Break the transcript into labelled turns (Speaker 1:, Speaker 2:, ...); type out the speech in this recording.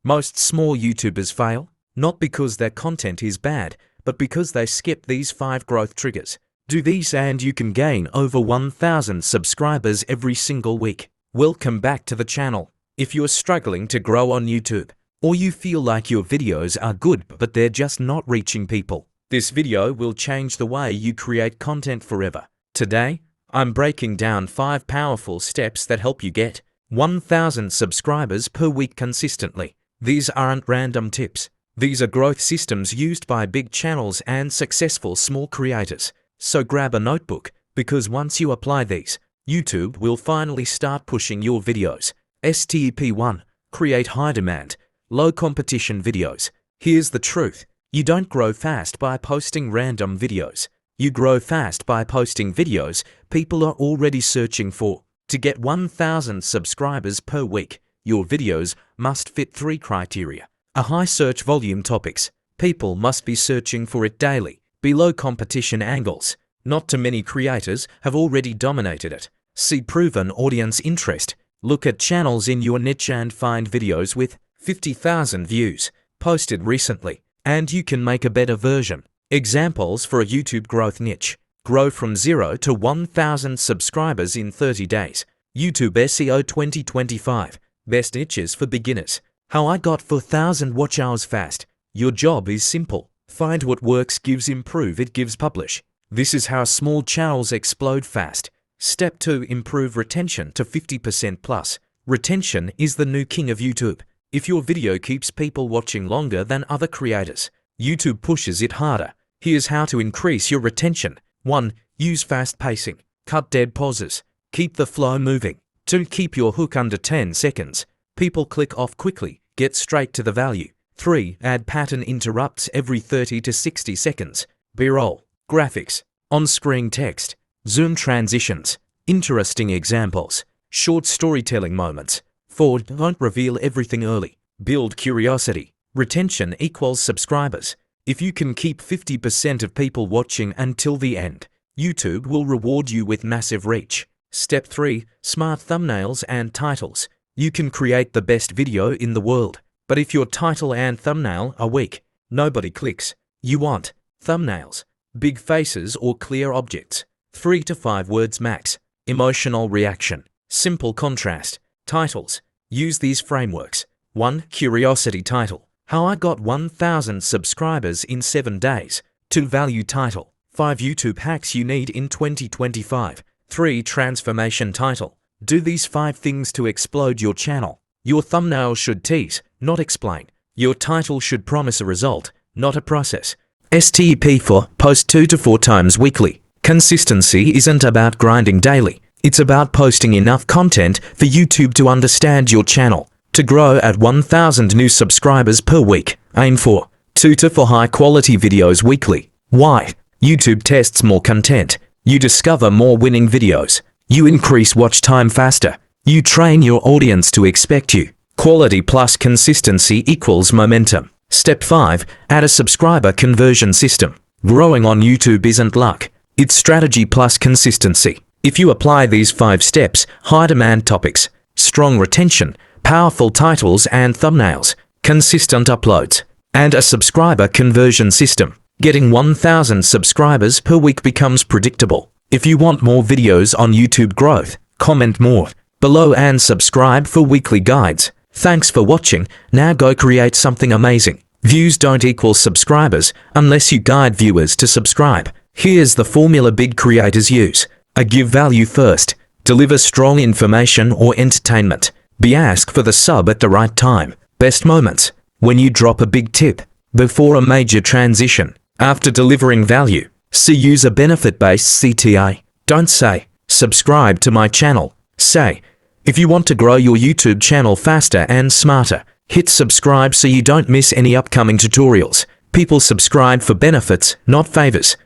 Speaker 1: Most small YouTubers fail, not because their content is bad, but because they skip these 5 growth triggers. Do these and you can gain over 1,000 subscribers every single week. Welcome back to the channel. If you're struggling to grow on YouTube, or you feel like your videos are good but they're just not reaching people, this video will change the way you create content forever. Today, I'm breaking down 5 powerful steps that help you get 1,000 subscribers per week consistently. These aren't random tips. These are growth systems used by big channels and successful small creators. So grab a notebook, because once you apply these, YouTube will finally start pushing your videos. Step 1. Create high demand, low competition videos. Here's the truth. You don't grow fast by posting random videos. You grow fast by posting videos people are already searching for. To get 1,000 subscribers per week, your videos must fit 3 criteria. A high search volume topics. People must be searching for it daily. Below competition angles. Not too many creators have already dominated it. See proven audience interest. Look at channels in your niche and find videos with 50,000 views posted recently, and you can make a better version. Examples for a YouTube growth niche. Grow from 0 to 1,000 subscribers in 30 days. YouTube SEO 2025. Best niches for beginners. How I got 4,000 watch hours fast. Your job is simple. Find what works, gives improve, it gives publish. This is how small channels explode fast. Step 2. Improve retention to 50% plus. Retention is the new king of YouTube. If your video keeps people watching longer than other creators, YouTube pushes it harder. Here's how to increase your retention. 1. Use fast pacing. Cut dead pauses. Keep the flow moving. 2. Keep your hook under 10 seconds. People click off quickly. Get straight to the value. 3. Add pattern interrupts every 30 to 60 seconds. B-roll, graphics, on-screen text, zoom transitions, interesting examples, short storytelling moments. 4. Don't reveal everything early. Build curiosity. Retention equals subscribers. If you can keep 50% of people watching until the end, YouTube will reward you with massive reach. Step 3. Smart thumbnails and titles. You can create the best video in the world, but if your title and thumbnail are weak, nobody clicks. You want thumbnails, big faces or clear objects, 3 to 5 words max. Emotional reaction, simple contrast. Titles. Use these frameworks. 1. Curiosity title. How I got 1,000 subscribers in 7 days. 2. Value title. 5 YouTube hacks you need in 2025. 3. Transformation title. Do these 5 things to explode your channel. Your thumbnail should tease, not explain. Your title should promise a result, not a process. Step 4. Post 2 to 4 times weekly. Consistency isn't about grinding daily. It's about posting enough content for YouTube to understand your channel. To grow at 1,000 new subscribers per week, aim for 2 to 4 high-quality videos weekly. Why? YouTube tests more content. You discover more winning videos. You increase watch time faster. You train your audience to expect you. Quality plus consistency equals momentum. Step 5. Add a subscriber conversion system. Growing on YouTube isn't luck. It's strategy plus consistency. If you apply these 5 steps, high demand topics, strong retention, powerful titles and thumbnails, consistent uploads, and a subscriber conversion system, getting 1,000 subscribers per week becomes predictable. If you want more videos on YouTube growth, comment more below and subscribe for weekly guides. Thanks for watching. Now go create something amazing. Views don't equal subscribers unless you guide viewers to subscribe. Here's the formula big creators use. A. Give value first. Deliver strong information or entertainment. B. Ask for the sub at the right time. Best moments. When you drop a big tip. Before a major transition. After delivering value. C. Use a benefit-based CTA. Don't say, subscribe to my channel. Say, if you want to grow your YouTube channel faster and smarter, hit subscribe so you don't miss any upcoming tutorials. People subscribe for benefits, not favors.